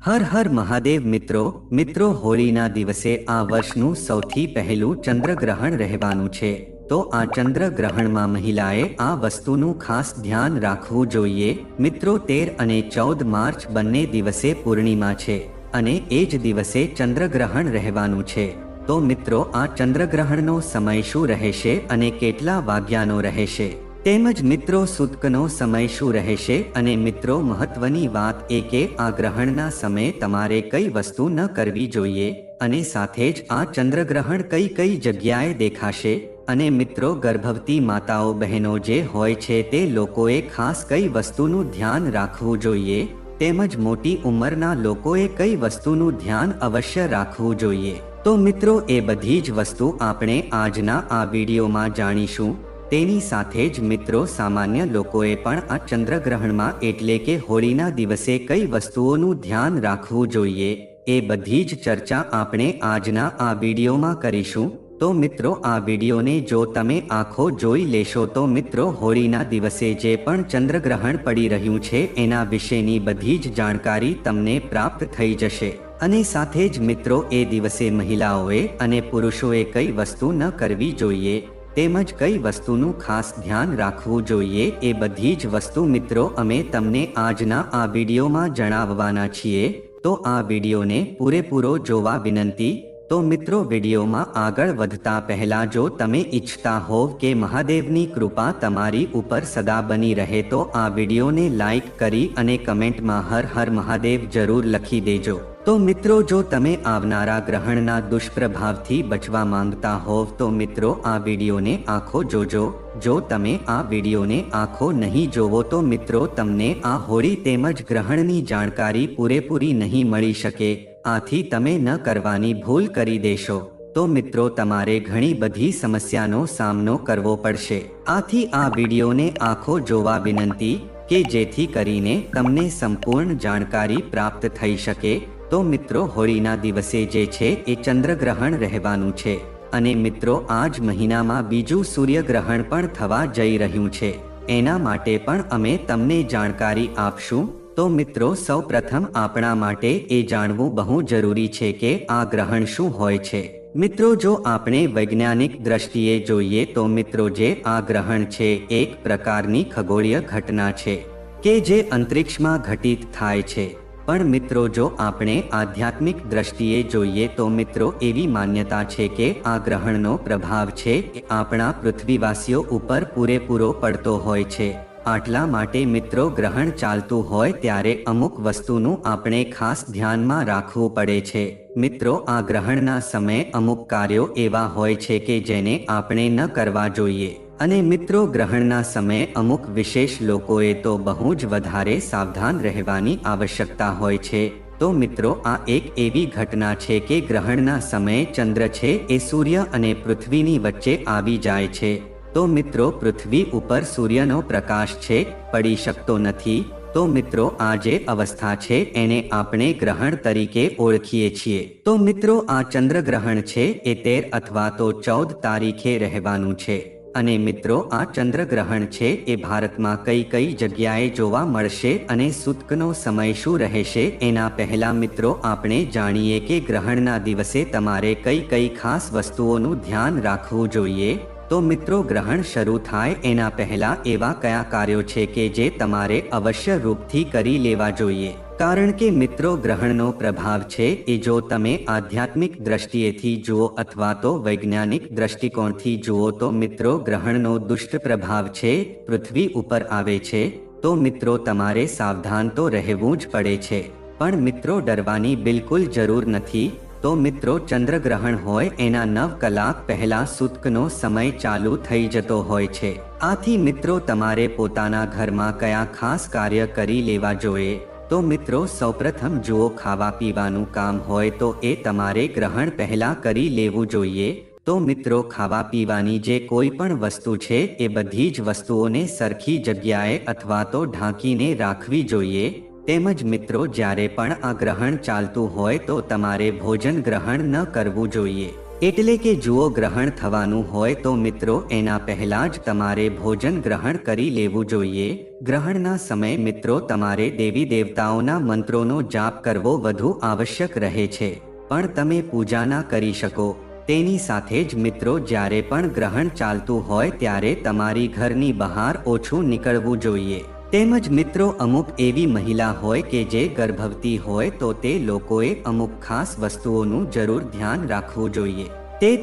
હર હર મહાદેવ મિત્રો હોળીના દિવસે આ વર્ષનું સૌથી પહેલું ચંદ્રગ્રહણ રહેવાનું છે તો આ ચંદ્રગ્રહણમાં મહિલાએ આ વસ્તુનું ખાસ ધ્યાન રાખવું જોઈએ મિત્રો 13 અને 14 માર્ચ બંને દિવસે પૂર્ણિમા છે અને એ જ દિવસે ચંદ્રગ્રહણ રહેવાનું છે તો મિત્રો આ ચંદ્રગ્રહણનો સમય શું રહેશે અને કેટલા વાગ્યાનો રહેશે તેમજ મિત્રો સૂતકનો સમય શું રહેશે અને મિત્રો મહત્વની વાત એ કે આ ગ્રહણના સમયે તમારે કઈ વસ્તુ ન કરવી જોઈએ અને સાથે જ આ ચંદ્રગ્રહણ કઈ કઈ જગ્યાએ દેખાશે અને મિત્રો ગર્ભવતી માતાઓ બહેનો જે હોય છે તે લોકોએ ખાસ કઈ વસ્તુનું ધ્યાન રાખવું જોઈએ તેમજ મોટી ઉંમરના લોકોએ કઈ વસ્તુનું ધ્યાન અવશ્ય રાખવું જોઈએ તો મિત્રો એ બધી જ વસ્તુ આપણે આજના આ વિડીયોમાં જાણીશું તેની સાથે જ મિત્રો સામાન્ય લોકોએ પણ આ ચંદ્રગ્રહણમાં એટલે કે હોળીના દિવસે કઈ વસ્તુઓનું ધ્યાન રાખવું જોઈએ એ બધી જ ચર્ચા આપણે આજના આ વિડીયોમાં કરીશું તો મિત્રો આ વિડીયોને જો તમે આખો જોઈ લેશો તો મિત્રો હોળીના દિવસે જે પણ ચંદ્રગ્રહણ પડી રહ્યું છે એના વિશેની બધી જ જાણકારી તમને પ્રાપ્ત થઈ જશે અને સાથે જ મિત્રો એ દિવસે મહિલાઓએ અને પુરુષોએ કઈ વસ્તુ ન કરવી જોઈએ તેમજ કઈ વસ્તુનું ખાસ ધ્યાન રાખવું જોઈએ એ બધી જ વસ્તુ મિત્રો અમે તમને આજના આ વિડીયોમાં જણાવવાના છીએ તો આ વિડીયોને પૂરેપૂરો જોવા વિનંતી તો મિત્રો વિડીયોમાં આગળ વધતા પહેલા જો તમે ઈચ્છતા હોવ કે મહાદેવની કૃપા તમારી ઉપર સદા બની રહે તો આ વિડીયોને લાઈક કરી અને કમેન્ટમાં હર હર મહાદેવ જરૂર લખી દેજો તો મિત્રો જો તમે આવનારા ગ્રહણના દુષ્પ્રભાવથી બચવા માંગતા હોવ તો મિત્રો આ વિડીયોને આખો જોજો જો તમે આ વિડીયોને આખો નહીં જોવો તો મિત્રો તમને આ હોળી તેમજ ગ્રહણની જાણકારી પૂરેપૂરી નહીં મળી શકે આથી તમે ન કરવાની ભૂલ કરી દેશો તો મિત્રો તમારે ઘણી બધી સમસ્યાનો સામનો કરવો પડશે આથી આ વિડીયોને આખો જોવા વિનંતી કે જેથી કરીને તમને સંપૂર્ણ જાણકારી પ્રાપ્ત થઈ શકે તો મિત્રો હોળીના દિવસે જે છે એ ચંદ્રગ્રહણ રહેવાનું છે અને મિત્રો આ જ મહિનામાં બીજું સૂર્યગ્રહણ પણ થવા જઈ રહ્યું છે એના માટે પણ અમે તમને જાણકારી આપશું તો મિત્રો સૌપ્રથમ આપણા માટે એ જાણવું બહુ જરૂરી છે કે આ ગ્રહણ શું હોય છે મિત્રો જો આપણે વૈજ્ઞાનિક દ્રષ્ટિએ જોઈએ તો મિત્રો જે આ ગ્રહણ છે એક પ્રકારની ખગોળીય ઘટના છે કે જે અંતરિક્ષમાં ઘટિત થાય છે પણ મિત્રો જો આપણે આધ્યાત્મિક દ્રષ્ટિએ જોઈએ તો મિત્રો એવી માન્યતા છે કે આ ગ્રહણનો પ્રભાવ છે એ આપણા પૃથ્વીવાસીઓ ઉપર પૂરેપૂરો પડતો હોય છે આટલા માટે મિત્રો ગ્રહણ ચાલતું હોય ત્યારે અમુક વસ્તુનું આપણે ખાસ ધ્યાનમાં રાખવું પડે છે મિત્રો આ ગ્રહણના સમયે અમુક કાર્યો એવા હોય છે કે જેને આપણે ન કરવા જોઈએ અને મિત્રો ગ્રહણના સમયે અમુક વિશેષ લોકોએ તો બહુ જ વધારે સાવધાન રહેવાની આવશ્યકતા હોય છે તો મિત્રો આ એક એવી ઘટના છે કે ગ્રહણના સમયે ચંદ્ર છે એ સૂર્ય અને પૃથ્વીની વચ્ચે આવી જાય છે તો મિત્રો પૃથ્વી ઉપર સૂર્યનો પ્રકાશ છે પડી શકતો નથી તો મિત્રો આ જે અવસ્થા છે એને આપણે ગ્રહણ તરીકે ઓળખીએ છીએ તો મિત્રો આ ચંદ્રગ્રહણ છે એ 13 અથવા તો 14 તારીખે રહેવાનું છે અને મિત્રો આ ચંદ્રગ્રહણ છે એ ભારતમાં કઈ કઈ જગ્યાએ જોવા મળશે અને સૂતકનો સમય શું રહેશે એના પહેલા મિત્રો આપણે જાણીએ કે ગ્રહણના દિવસે તમારે કઈ કઈ ખાસ વસ્તુઓનું ધ્યાન રાખવું જોઈએ તો મિત્રો ગ્રહણ શરૂ થાય એના પહેલા એવા કયા કાર્યો છે કે જે તમારે અવશ્ય રૂપથી કરી લેવા જોઈએ કારણ કે મિત્રો ગ્રહણનો પ્રભાવ છે એ જો તમે આધ્યાત્મિક દ્રષ્ટિએથી જુઓ અથવા તો વૈજ્ઞાનિક દ્રષ્ટિકોણથી જુઓ તો મિત્રો ગ્રહણનો દુષ્ટ પ્રભાવ છે પૃથ્વી ઉપર આવે છે તો મિત્રો તમારે સાવધાન તો રહેવું જ પડે છે પણ મિત્રો ડરવાની બિલકુલ જરૂર નથી તો મિત્રો ચંદ્રગ્રહણ હોય એના 9 કલાક પહેલા સૂતકનો સમય ચાલુ થઈ જતો હોય છે આથી મિત્રો તમારે પોતાના ઘરમાં કયા ખાસ કાર્ય કરી લેવા જોઈએ તો મિત્રો સૌપ્રથમ જુઓ ખાવા પીવાનું કામ હોય તો એ તમારે ગ્રહણ પહેલા કરી લેવું જોઈએ તો મિત્રો ખાવા પીવાની જે કોઈ પણ વસ્તુ છે એ બધી જ વસ્તુઓને સરખી જગ્યાએ અથવા તો ઢાંકીને રાખવી જોઈએ તેમજ મિત્રો જ્યારે પણ આ ગ્રહણ ચાલતું હોય તો તમારે ભોજન ગ્રહણ ન કરવું જોઈએ એટલે કે જુઓ ગ્રહણ થવાનું હોય તો મિત્રો એના પહેલા જ તમારે ભોજન ગ્રહણ કરી લેવું જોઈએ. ગ્રહણના સમયે મિત્રો તમારે દેવી દેવતાઓના મંત્રોનો જાપ કરવો વધુ આવશ્યક રહે છે, પણ તમે પૂજા ના કરી શકો. તેની સાથે જ મિત્રો જ્યારે પણ ગ્રહણ ચાલતું હોય ત્યારે તમારી ઘરની બહાર ઓછું નીકળવું જોઈએ. તેમજ મિત્રો અમુક એવી મહિલા હોય કે જે ગર્ભવતી હોય તો તે લોકોએ અમુક ખાસ વસ્તુઓનું જરૂર ધ્યાન રાખવું જોઈએ.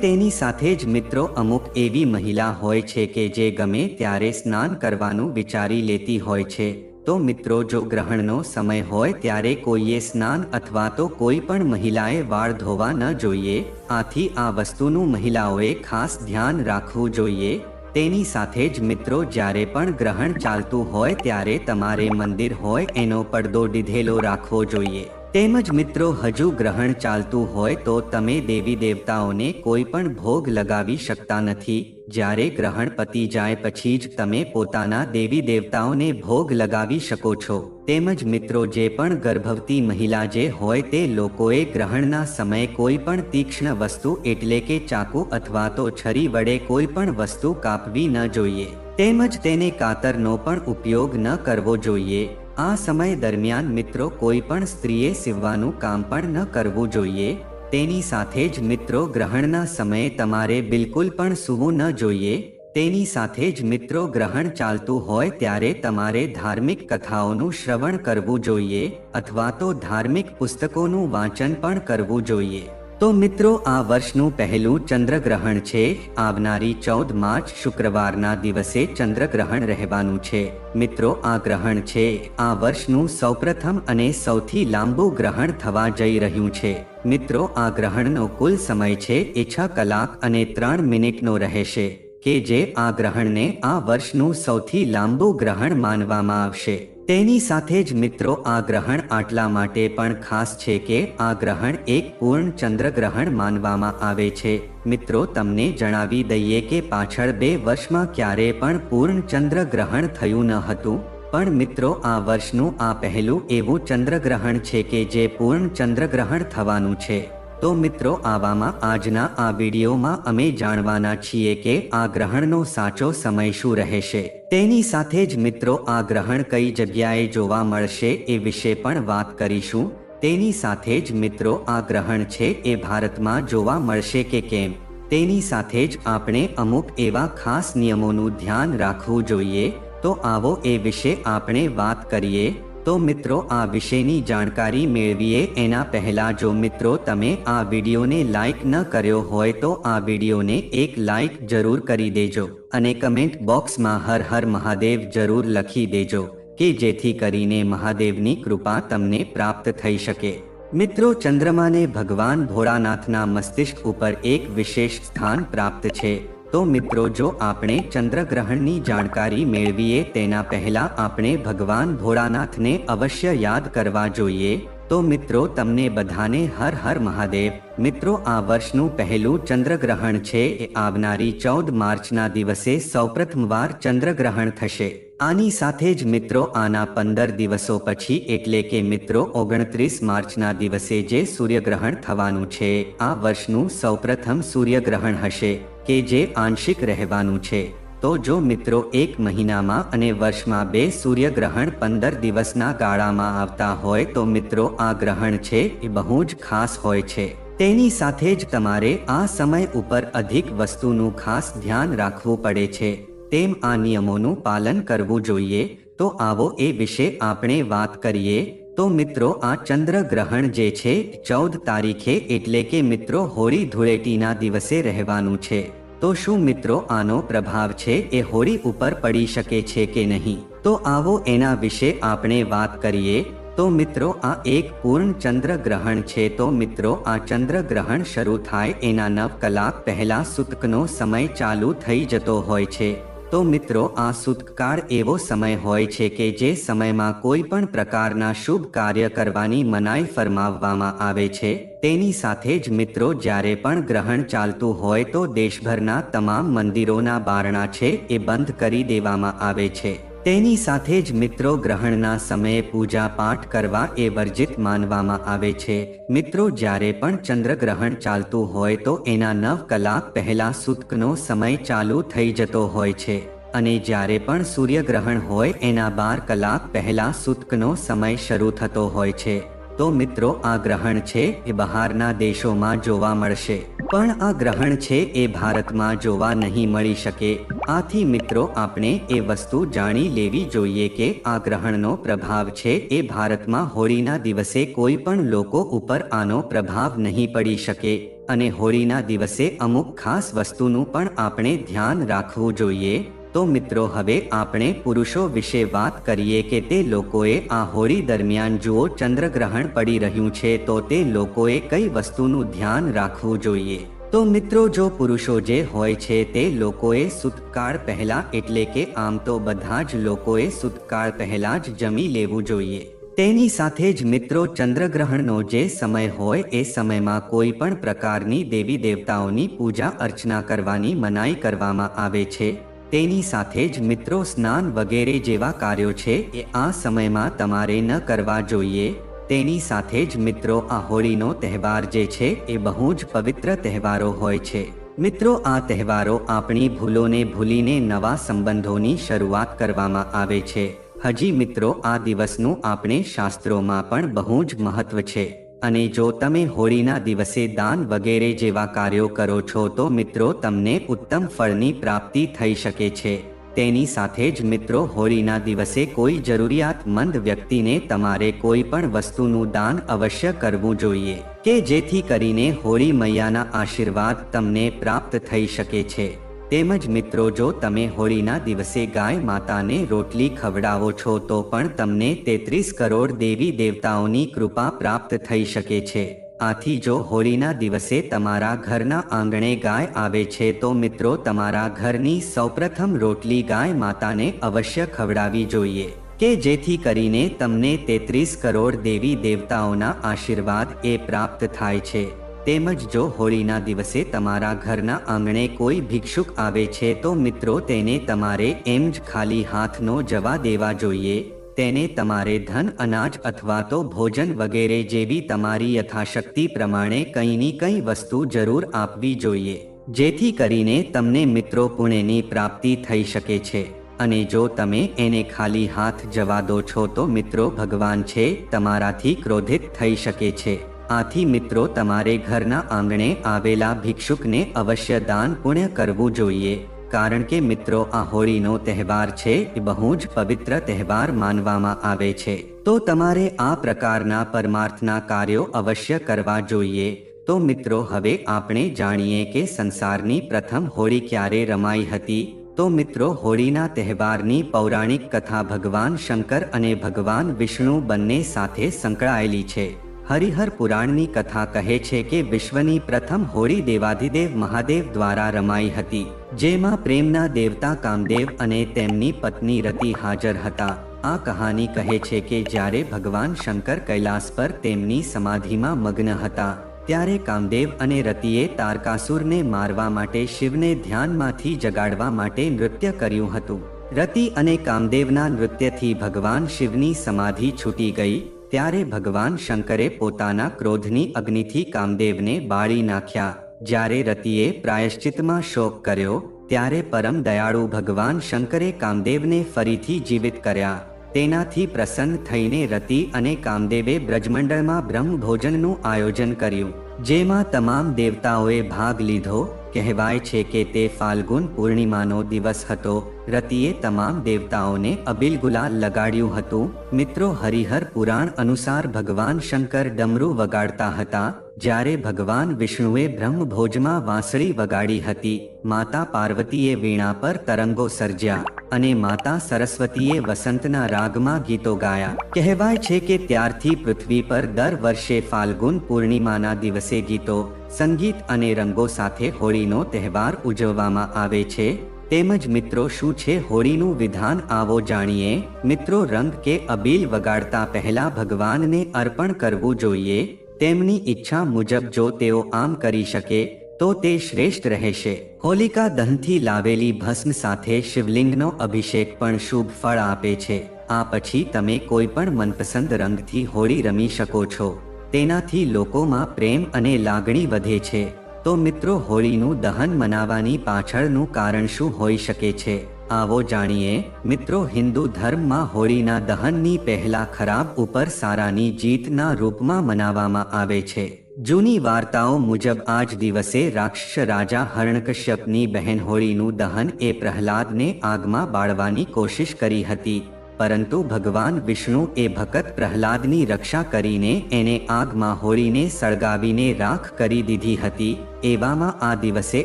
તેની સાથે જ મિત્રો અમુક એવી મહિલા હોય છે કે જે ગમે ત્યારે સ્નાન કરવાનું વિચારી લેતી હોય છે. તો મિત્રો જો ગ્રહણનો સમય હોય ત્યારે કોઈએ સ્નાન અથવા તો કોઈ પણ મહિલાએ વાળ ધોવા ન જોઈએ. આથી આ વસ્તુનું મહિલાઓએ ખાસ ધ્યાન રાખવું જોઈએ. તેની સાથે જ મિત્રો જ્યારે પણ ગ્રહણ ચાલતું હોય ત્યારે તમારે મંદિર હોય એનો પડદો દીધેલો રાખવો જોઈએ. તેમજ મિત્રો હજુ ગ્રહણ ચાલતું હોય તો તમે દેવી દેવતાઓને કોઈ પણ ભોગ લગાવી શકતા નથી. જ્યારે ગ્રહણ પતી જાય પછી જ તમે પોતાના દેવી દેવતાઓને ભોગ લગાવી શકો છો. તેમજ મિત્રો જે પણ ગર્ભવતી મહિલા જે હોય તે લોકોએ ગ્રહણના સમયે કોઈ પણ તીક્ષ્ણ વસ્તુ એટલે કે ચાકુ અથવા તો છરી વડે કોઈ પણ વસ્તુ કાપવી ન જોઈએ. તેમજ તેને કાતરનો પણ ઉપયોગ ન કરવો જોઈએ. આ સમય દરમિયાન મિત્રો કોઈ પણ સ્ત્રીએ સીવવાનું કામ પણ ન કરવું જોઈએ. તેની સાથે જ મિત્રો ગ્રહણના સમયે તમારે બિલકુલ પણ સૂવું ન જોઈએ. તેની સાથે જ મિત્રો ગ્રહણ ચાલતું હોય ત્યારે તમારે ધાર્મિક કથાઓનું શ્રવણ કરવું જોઈએ અથવા તો ધાર્મિક પુસ્તકોનું વાંચન પણ કરવું જોઈએ. તો મિત્રો આ વર્ષનું પહેલું ચંદ્રગ્રહણ છે. આવનારી 14 માર્ચ શુક્રવારના દિવસે ચંદ્રગ્રહણ રહેવાનું છે. મિત્રો આ ગ્રહણ છે આ વર્ષનું સૌપ્રથમ અને સૌથી લાંબુ ગ્રહણ થવા જઈ રહ્યું છે. મિત્રો આ ગ્રહણનો કુલ સમય છે એ 6 કલાક અને 3 મિનિટનો રહેશે, કે જે આ ગ્રહણને આ વર્ષનું સૌથી લાંબુ ગ્રહણ માનવામાં આવશે. તેની સાથે જ મિત્રો આ ગ્રહણ આટલા માટે પણ ખાસ છે કે આ ગ્રહણ એક પૂર્ણ ચંદ્રગ્રહણ માનવામાં આવે છે. મિત્રો તમને જણાવી દઈએ કે પાછળ 2 વર્ષમાં ક્યારેય પણ પૂર્ણ ચંદ્રગ્રહણ થયું ન હતું, પણ મિત્રો આ વર્ષનું આ પહેલું એવું ચંદ્રગ્રહણ છે કે જે પૂર્ણ ચંદ્રગ્રહણ થવાનું છે. તો મિત્રો આવામાં આજના આ વિડીયોમાં અમે જાણવાના છીએ કે આ ગ્રહણનો સાચો સમય શું રહેશે. તેની સાથે જ મિત્રો આ ગ્રહણ કઈ જગ્યાએ જોવા મળશે એ વિશે પણ વાત કરીશું. તેની સાથે જ મિત્રો આ ગ્રહણ છે એ ભારતમાં જોવા મળશે કે કેમ, તેની સાથે જ આપણે અમુક એવા ખાસ નિયમોનું ધ્યાન રાખવું જોઈએ. તો આવો એ વિશે આપણે વાત કરીએ. તો મિત્રો આ વિશેની જાણકારી મેળવીએ એના પહેલા જો મિત્રો તમે આ વિડીયોને લાઈક ન કર્યો હોય તો આ વિડીયોને એક લાઈક જરૂર કરી દેજો અને કમેન્ટ બોક્સમાં હર હર મહાદેવ જરૂર લખી દેજો કે જેથી કરીને મહાદેવની કૃપા તમને પ્રાપ્ત થઈ શકે. મિત્રો ચંદ્રમાને ભગવાન ભોળાનાથના મસ્તિષ્ક ઉપર એક વિશેષ સ્થાન પ્રાપ્ત છે. તો મિત્રો જો આપણે ચંદ્રગ્રહણની જાણકારી મેળવીએ તેના પહેલા આપણે ભગવાન ભોળાનાથને અવશ્ય યાદ કરવા જોઈએ. તો મિત્રો તમને બધાને હર હર મહાદેવ. મિત્રો આ વર્ષનું પહેલું ચંદ્રગ્રહણ છે એ આવનારી 14 માર્ચના દિવસે સૌપ્રથમવાર ચંદ્રગ્રહણ થશે. આની સાથે જ મિત્રો આના 15 દિવસો પછી એટલે કે મિત્રો 29 માર્ચના દિવસે જે સૂર્યગ્રહણ થવાનું છે આ વર્ષનું સૌપ્રથમ સૂર્યગ્રહણ હશે કે જે આંશિક રહેવાનું છે. તો જો મિત્રો એક મહિનામાં અને વર્ષમાં 2 સૂર્યગ્રહણ 15 દિવસના ગાળામાં આવતા હોય તો મિત્રો આ ગ્રહણ છે એ બહુ જ ખાસ હોય છે. તેની સાથે જ તમારે આ સમય ઉપર અધિક વસ્તુનું ખાસ ધ્યાન રાખવું પડે છે. તેમ આ નિયમોનું પાલન કરવું જોઈએ. તો આવો એ વિશે આપણે વાત કરીએ. તો મિત્રો આ ચંદ્રગ્રહણ જે છે 14 તારીખે એટલે કે મિત્રો હોળી ધૂળેટીના દિવસે રહેવાનું છે. તો શું મિત્રો આનો પ્રભાવ છે એ હોળી ઉપર પડી શકે છે કે નહીં? તો આવો એના વિશે આપણે વાત કરીએ. તો મિત્રો આ એક પૂર્ણ ચંદ્રગ્રહણ છે. તો મિત્રો આ ચંદ્રગ્રહણ શરૂ થાય એના 9 કલાક પહેલા સૂતકનો સમય ચાલુ થઈ જતો હોય છે. તો મિત્રો આ સૂતકકાળ એવો સમય હોય છે કે જે સમયમાં કોઈ પણ પ્રકારના શુભ કાર્ય કરવાની મનાઈ ફરમાવવામાં આવે છે. તેની સાથે જ મિત્રો જ્યારે પણ ગ્રહણ ચાલતું હોય તો દેશભરના તમામ મંદિરોના બારણા છે એ બંધ કરી દેવામાં આવે છે. તેની સાથે જ મિત્રો ગ્રહણના સમયે પૂજા પાઠ કરવા એ વર્જિત માનવામાં આવે છે. મિત્રો જ્યારે પણ ચંદ્રગ્રહણ ચાલતું હોય તો એના 9 કલાક પહેલા સૂતકનો સમય ચાલુ થઈ જતો હોય છે અને જ્યારે પણ સૂર્યગ્રહણ હોય એના 12 કલાક પહેલા સૂતકનો સમય શરૂ થતો હોય છે. તો મિત્રો આ ગ્રહણ છે એ બહારના દેશોમાં જોવા મળશે, પણ આ ગ્રહણ છે એ ભારતમાં જોવા નહીં મળી શકે. આથી મિત્રો આપણે એ વસ્તુ જાણી લેવી જોઈએ કે આ ગ્રહણનો પ્રભાવ છે એ ભારતમાં હોળીના દિવસે કોઈ પણ લોકો ઉપર આનો પ્રભાવ નહીં પડી શકે અને હોળીના દિવસે અમુક ખાસ વસ્તુનું પણ આપણે ધ્યાન રાખવું જોઈએ. તો મિત્રો હવે આપણે પુરુષો વિશે વાત કરીએ કે તે લોકોએ આ હોળી દરમિયાન જુઓ ચંદ્રગ્રહણ પડી રહ્યું છે તો તે લોકોએ કઈ વસ્તુનું ધ્યાન રાખવું જોઈએ. તો મિત્રો જો પુરુષો જે હોય છે તે લોકોએ સૂતકાળ પહેલા એટલે કે આમ તો બધા જ લોકોએ સૂતકાળ પહેલા જ જમી લેવું જોઈએ. તેની સાથે જ મિત્રો ચંદ્રગ્રહણનો જે સમય હોય એ સમયમાં કોઈ પણ પ્રકારની દેવી દેવતાઓની પૂજા અર્ચના કરવાની મનાઈ કરવામાં આવે છે. તેની સાથે જ મિત્રો સ્નાન વગેરે જેવા કાર્યો છે એ આ સમયમાં તમારે ન કરવા જોઈએ. તેની સાથે જ મિત્રો આ હોળીનો તહેવાર જે છે એ બહુ જ પવિત્ર તહેવારો હોય છે. મિત્રો આ તહેવારો આપણી ભૂલોને ભૂલીને નવા સંબંધોની શરૂઆત કરવામાં આવે છે. હજી મિત્રો આ દિવસનું આપણે શાસ્ત્રોમાં પણ બહુ જ મહત્વ છે અને જો તમે હોળીના દિવસે દાન વગેરે જેવા કાર્યો કરો છો તો મિત્રો તમને ઉત્તમ ફળની પ્રાપ્તિ થઈ શકે છે. તેની સાથે જ મિત્રો હોળીના દિવસે કોઈ જરૂરિયાતમંદ વ્યક્તિને તમારે કોઈ પણ વસ્તુનું દાન અવશ્ય કરવું જોઈએ કે જેથી કરીને હોળી મૈયાના આશીર્વાદ તમને પ્રાપ્ત થઈ શકે છે. તેમજ મિત્રો જો તમે હોળીના દિવસે ગાય માતાને રોટલી ખવડાવો છો તો પણ તમને 33 કરોડ દેવી દેવતાઓની કૃપા પ્રાપ્ત થઈ શકે છે. આથી જો હોળીના દિવસે તમારા ઘરના આંગણે ગાય આવે છે તો મિત્રો તમારા ઘરની સૌપ્રથમ રોટલી ગાય માતાને અવશ્ય ખવડાવવી જોઈએ કે જેથી કરીને તમને 33 કરોડ દેવી દેવતાઓના આશીર્વાદ એ પ્રાપ્ત થાય છે. તેમજ જો હોળીના દિવસે તમારા ઘરના આંગણે કોઈ ભિક્ષુક આવે છે તો મિત્રો તેને તમારે એમ જ ખાલી હાથ ન જવા દેવા જોઈએ. તેને તમારે ધન અનાજ અથવા તો ભોજન વગેરે જેવી તમારી યથાશક્તિ પ્રમાણે કંઈની કંઈ વસ્તુ જરૂર આપવી જોઈએ જેથી કરીને તમને મિત્રો પુણ્યની પ્રાપ્તિ થઈ શકે છે. અને જો તમે એને ખાલી હાથ જવા દો છો તો મિત્રો ભગવાન છે તમારાથી ક્રોધિત થઈ શકે છે. આથી મિત્રો તમારે ઘરના આંગણે આવેલા ભિક્ષુકને અવશ્ય દાન પુણ્ય કરવું જોઈએ કારણ કે મિત્રો આ હોળીનો તહેવાર છે એ બહુ જ પવિત્ર તહેવાર માનવામાં આવે છે. તો તમારે આ પ્રકારના પરમાર્થના કાર્યો અવશ્ય કરવા જોઈએ. તો મિત્રો હવે આપણે જાણીએ કે સંસારની પ્રથમ હોળી ક્યારે રમાઈ હતી. તો મિત્રો હોળીના તહેવારની પૌરાણિક કથા ભગવાન શંકર અને ભગવાન વિષ્ણુ બંને સાથે સંકળાયેલી છે. હરિહર પુરાણની કથા કહે છે કે વિશ્વની પ્રથમ હોળી દેવાધિદેવ મહાદેવ દ્વારા રમાઈ હતી જેમાં પ્રેમના દેવતા કામદેવ અને તેમની પત્ની રતિ હાજર હતા. આ કહાની કહે છે કે જ્યારે ભગવાન શંકર કૈલાસ પર તેમની સમાધિમાં મગ્ન હતા ત્યારે કામદેવ અને રતિએ તારકાસુરને મારવા માટે શિવને ધ્યાનમાંથી જગાડવા માટે નૃત્ય કર્યું હતું. રતિ અને કામદેવના નૃત્યથી ભગવાન શિવની સમાધિ છૂટી ગઈ. ત્યારે ભગવાન શંકરે પોતાના ક્રોધની અગ્નિથી કામદેવને બાળી નાખ્યા. જ્યારે રતિએ પ્રાયશ્ચિતમાં શોક કર્યો ત્યારે પરમ દયાળુ ભગવાન શંકરે કામદેવને ફરીથી જીવિત કર્યા. તેનાથી પ્રસન્ન થઈને રતિ અને કામદેવે બ્રજમંડળમાં બ્રહ્મભોજનનું આયોજન કર્યું જેમાં તમામ દેવતાઓએ ભાગ લીધો. કહેવાય છે કે તે ફાલ્ગુન પૂર્ણિમાનો દિવસ હતો. રતિએ તમામ દેવતાઓને અબિલ ગુલાલ લગાડ્યું હતું. મિત્રો હરિહર પુરાણ અનુસાર ભગવાન શંકર ડમરૂ વગાડતા હતા જ્યારે ભગવાન વિષ્ણુએ બ્રહ્મભોજમાં વાંસળી વગાડી હતી. માતા પાર્વતીએ વીણા પર તરંગો સર્જ્યા અને માતા સરસ્વતીએ વસંતના રાગમાં ગીતો ગાયા. કહેવાય છે કે ત્યારથી પૃથ્વી પર દર વર્ષે ફાલ્ગુન પૂર્ણિમાના દિવસે ગીતો સંગીત અને રંગો સાથે હોળીનો તહેવાર ઉજવવામાં આવે છે. તેમજ મિત્રો શું છે હોળીનું વિધાન આવો જાણીએ. મિત્રો રંગ કે અબીલ વગાડતા પહેલા ભગવાનને અર્પણ કરવું જોઈએ. તેમની ઈચ્છા મુજબ જો તેઓ આમ કરી શકે તો તે શ્રેષ્ઠ રહેશે. હોલિકા દહનથી લાવેલી ભસ્મ સાથે શિવલિંગનો અભિષેક પણ શુભ ફળ આપે છે. આ પછી તમે કોઈ પણ મનપસંદ રંગથી હોળી રમી શકો છો. તેનાથી લોકોમાં પ્રેમ અને લાગણી વધે છે. તો મિત્રો, હોળીનું દહન મનાવવાની પાછળનું કારણ શું હોઈ શકે છે? આવો જાણીએ. મિત્રો, હિન્દુ ધર્મમાં હોળીના દહનની પહેલા ખરાબ ઉપર સારાની જીતના રૂપમાં મનાવવામાં આવે છે. જૂની વાર્તાઓ મુજબ આ જ દિવસે રાક્ષસ રાજા હરણકશ્યપની બહેન હોળીનું દહન એ પ્રહલાદને આગમાં બાળવાની કોશિશ કરી હતી. પરંતુ ભગવાન વિષ્ણુએ ભગત પ્રહલાદની રક્ષા કરીને એને આગમાં હોળીને સળગાવીને રાખ કરી દીધી હતી. એવામાં આ દિવસે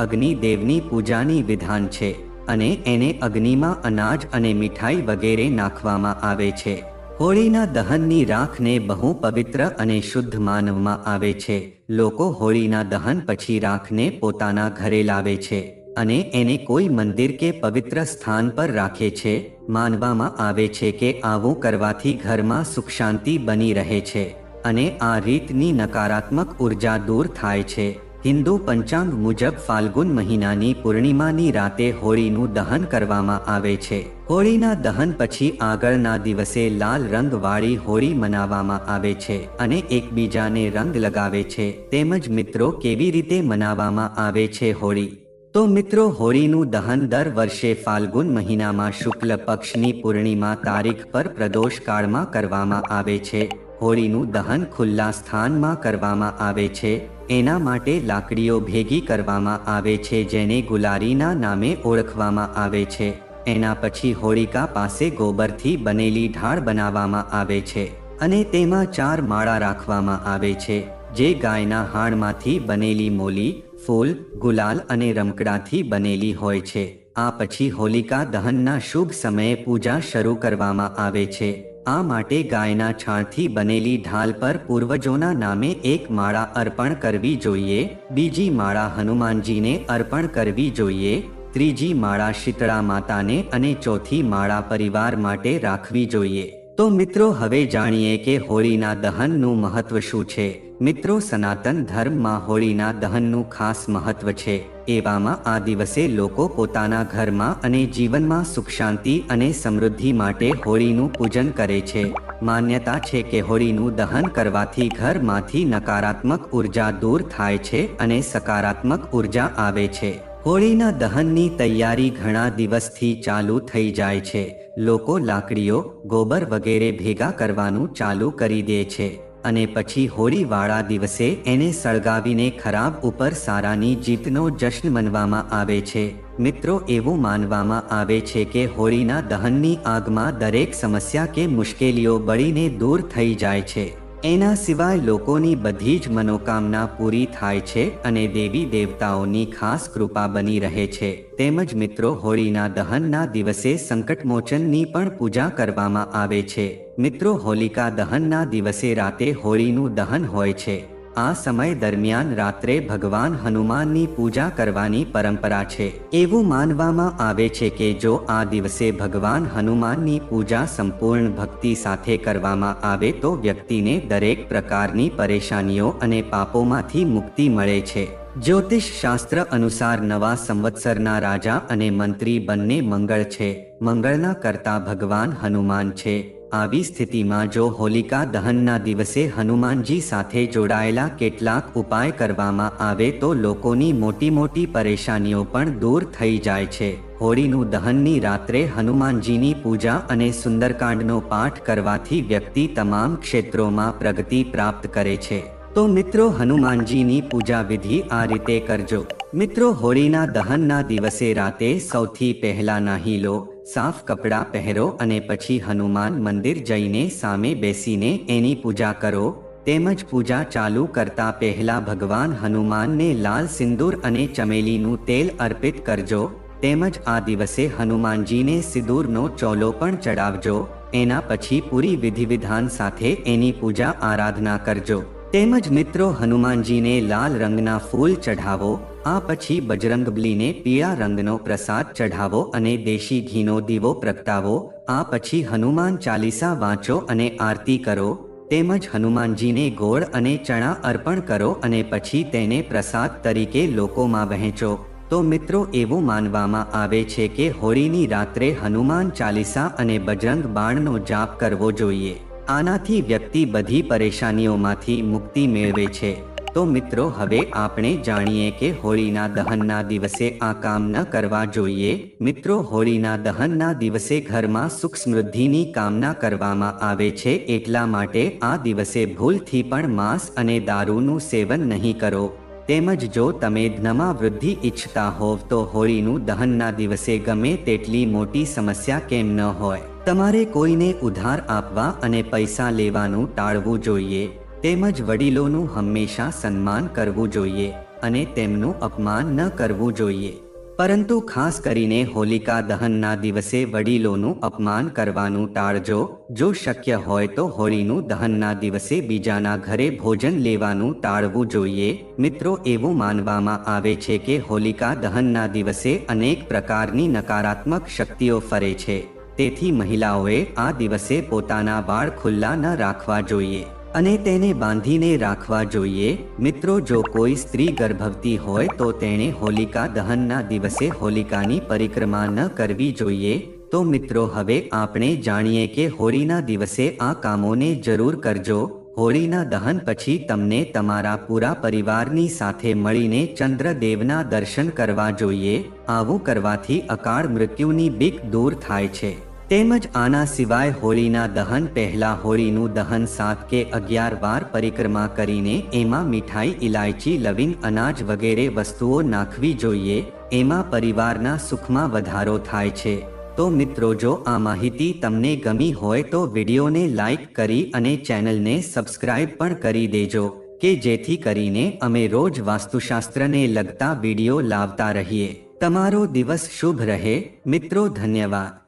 અગ્નિદેવની પૂજાની વિધાન છે અને એને અગ્નિમાં અનાજ અને મીઠાઈ વગેરે નાખવામાં આવે છે. હોળીના દહનની રાખને બહુ પવિત્ર અને શુદ્ધ માનવામાં આવે છે. લોકો હોળીના દહન પછી રાખને પોતાના ઘરે લાવે છે અને એને કોઈ મંદિર કે પવિત્ર સ્થાન પર રાખે છે. માનવામાં આવે છે કે આવું કરવાથી ઘરમાં સુખ શાંતિ બની રહે છે અને આ રીતની નકારાત્મક ઉર્જા દૂર થાય છે. હિન્દુ પંચાંગ મુજબ ફાલ્ગુન મહિનાની પૂર્ણિમાની રાતે હોળીનું દહન કરવામાં આવે છે. હોળીના દહન પછી આગળના દિવસે લાલ રંગવાળી હોળી મનાવવામાં આવે છે અને એકબીજાને રંગ લગાવે છે. તેમજ મિત્રો, કેવી રીતે મનાવવામાં આવે છે હોળી? તો મિત્રો, હોળીનું દહન દર વર્ષે ફાલ્ગુન મહિનામાં શુક્લ પક્ષની પૂર્ણિમા તારીખ પર પ્રદોષ કાળમાં કરવામાં આવે છે. હોળીનું દહન ખુલ્લા સ્થાનમાં કરવામાં આવે છે. એના માટે લાકડીઓ ભેગી કરવામાં આવે છે જેને ગુલારીના નામે ઓળખવામાં આવે છે. એના પછી હોળિકા પાસે ગોબરથી બનેલી ઢાળ બનાવવામાં આવે છે અને તેમાં 4 માળા રાખવામાં આવે છે જે ગાયના હાડમાંથી બનેલી મોલી, ફૂલ, ગુલાલ અને રમકડાથી બનેલી હોય છે. આ પછી હોલિકા દહનના શુભ સમયે પૂજા શરૂ કરવામાં આવે છે. આ માટે ગાયના છાણથી બનેલી ઢાલ પર પૂર્વજોના નામે 1 માળા અર્પણ કરવી જોઈએ, બીજી માળા હનુમાનજીને અર્પણ કરવી જોઈએ, ત્રીજી માળા શીતળા માતાને અને ચોથી માળા પરિવાર માટે રાખવી જોઈએ. તો મિત્રો, હવે જાણીએ કે હોળીના દહનનું મહત્વ શું છે. મિત્રો, સનાતન ધર્મમાં હોળીના દહનનું ખાસ મહત્વ છે. એવામાં આ દિવસે લોકો પોતાના ઘરમાં અને જીવનમાં સુખ શાંતિ અને સમૃદ્ધિ માટે હોળીનું પૂજન કરે છે. માન્યતા છે કે હોળીનું દહન કરવાથી ઘરમાંથી નકારાત્મક ઉર્જા દૂર થાય છે અને સકારાત્મક ઉર્જા આવે છે. હોળીના દહનની તૈયારી ઘણા દિવસથી ચાલુ થઈ જાય છે. લોકો લાકડીઓ, ગોબર વગેરે ભેગા કરવાનું ચાલુ કરી દે છે અને પછી હોળીવાળા દિવસે એને સળગાવીને ખરાબ ઉપર સારાની જીતનો જશ્ન મનાવવામાં આવે છે. મિત્રો, એવું માનવામાં આવે છે કે હોળીના દહનની આગમાં દરેક સમસ્યા કે મુશ્કેલીઓ બળીને દૂર થઈ જાય છે. એના સિવાય લોકોની બધી જ મનોકામના પૂરી થાય છે અને દેવી દેવતાઓની ખાસ કૃપા બની રહે છે. તેમજ મિત્રો, હોળીના દહનના દિવસે સંકટમોચનની પણ પૂજા કરવામાં આવે છે. મિત્રો, હોલિકા દહનના દિવસે રાતે હોળીનું દહન હોય છે. આ સમય દરમિયાન રાત્રે ભગવાન હનુમાનની પૂજા કરવાની પરંપરા છે. એવું માનવામાં આવે છે કે જો આ દિવસે ભગવાન હનુમાનની પૂજા સંપૂર્ણ ભક્તિ સાથે કરવામાં આવે તો વ્યક્તિને દરેક પ્રકારની પરેશાનીઓ અને પાપોમાંથી મુક્તિ મળે છે. જ્યોતિષ શાસ્ત્ર અનુસાર નવા સંવત્સરના રાજા અને મંત્રી બંને મંગળ છે. મંગળના કર્તા ભગવાન હનુમાન છે. આવી સ્થિતિમાં જો હોલિકા દહનના દિવસે હનુમાનજી સાથે જોડાયેલા કેટલાક ઉપાય કરવામાં આવે તો લોકોની મોટી મોટી પરેશાનીઓ પણ દૂર થઈ જાય છે. હોળીનું દહનની રાત્રે હનુમાનજીની પૂજા અને સુંદરકાંડનો પાઠ કરવાથી વ્યક્તિ તમામ ક્ષેત્રોમાં પ્રગતિ પ્રાપ્ત કરે છે. તો મિત્રો, હનુમાનજીની પૂજા વિધિ આ રીતે કરજો. મિત્રો, હોળીના દહનના દિવસે રાતે સૌથી પહેલા નાહી લો, સાફ કપડાં પહેરો અને પછી હનુમાન મંદિર જઈને સામે બેસીને એની પૂજા કરો. તેમજ પૂજા ચાલુ કરતા પહેલા ભગવાન હનુમાનને લાલ સિંદૂર અને ચમેલીનું તેલ અર્પિત કરજો. તેમજ આ દિવસે હનુમાનજીને સિંદૂરનો ચોલો પણ ચડાવજો. એના પછી પૂરી વિધિવિધાન સાથે એની પૂજા આરાધના કરજો. તેમજ મિત્રો, હનુમાનજીને લાલ રંગના ફૂલ ચઢાવો. આ પછી બજરંગબલીને પીળા રંગનો પ્રસાદ ચઢાવો અને દેશી ઘીનો દીવો પ્રગટાવો. આ પછી હનુમાન ચાલીસા વાંચો અને આરતી કરો. તેમજ હનુમાનજીને ગોળ અને ચણા અર્પણ કરો અને પછી તેને પ્રસાદ તરીકે લોકોમાં વહેંચો. તો મિત્રો, એવું માનવામાં આવે છે કે હોળીની રાત્રે હનુમાન ચાલીસા અને બજરંગ બાણનો જાપ કરવો જોઈએ. આનાથી વ્યક્તિ બધી પરેશાનીઓમાંથી મુક્તિ મેળવે છે. તો મિત્રો, હવે આપણે જાણીએ કે હોળીના દહનના દિવસે આ કામ ન કરવા જોઈએ. મિત્રો, હોળીના દહનના દિવસે ઘરમાં સુખ સમૃદ્ધિની કામના કરવામાં આવે છે. એટલા માટે આ દિવસે ભૂલથી પણ માંસ અને દારૂનું સેવન નહીં કરો. તેમજ જો તમે ધનમાં વૃદ્ધિ ઈચ્છતા હોવ તો હોળીનું દહનના દિવસે ગમે તેટલી મોટી સમસ્યા કેમ ન હોય, તમારે કોઈને ઉધાર આપવા અને પૈસા લેવાનું ટાળવું જોઈએ. તેમજ વડીલોનું હંમેશા સન્માન કરવું જોઈએ અને તેમનું અપમાન ન કરવું જોઈએ. પરંતુ ખાસ કરીને હોલિકા દહનના દિવસે વડીલોનું અપમાન કરવાનું ટાળજો. જો શક્ય હોય તો હોળીનું દહનના દિવસે બીજાના ઘરે ભોજન લેવાનું ટાળવું જોઈએ. મિત્રો, એવું માનવામાં આવે છે કે હોલિકા દહનના દિવસે અનેક પ્રકારની નકારાત્મક શક્તિઓ ફરે છે. તેથી મહિલાઓએ આ દિવસે પોતાના વાળ ખુલ્લા ન રાખવા જોઈએ અને તેને બાંધીને રાખવા જોઈએ. મિત્રો, જો કોઈ સ્ત્રી ગર્ભવતી હોય તો તેણે હોલિકા દહનના દિવસે હોલિકાની પરિક્રમા ન કરવી જોઈએ. તો મિત્રો, હવે આપણે જાણીએ કે હોળીના દિવસે આ કામોને જરૂર કરજો. હોળીના દહન પછી તમને તમારા પૂરા પરિવારની સાથે મળીને ચંદ્રદેવના દર્શન કરવા જોઈએ. આવું કરવાથી અકાળ મૃત્યુની બીક દૂર થાય છે. તેમજ આના સિવાય હોળીના દહન પહેલા હોળીનું દહન 7 કે 11 વાર પરિક્રમા કરીને એમાં મીઠાઈ, ઇલાયચી, લવિંગ, અનાજ વગેરે વસ્તુઓ નાખવી જોઈએ. એમાં પરિવારના સુખમાં વધારો થાય છે. તો મિત્રો, જો આ માહિતી તમને ગમી હોય તો વિડીયોને લાઈક કરી અને ચેનલને સબસ્ક્રાઇબ પણ કરી દેજો કે જેથી કરીને અમે રોજ વાસ્તુશાસ્ત્રને લગતા વિડીયો લાવતા રહીએ. તમારો દિવસ શુભ રહે. મિત્રો, ધન્યવાદ.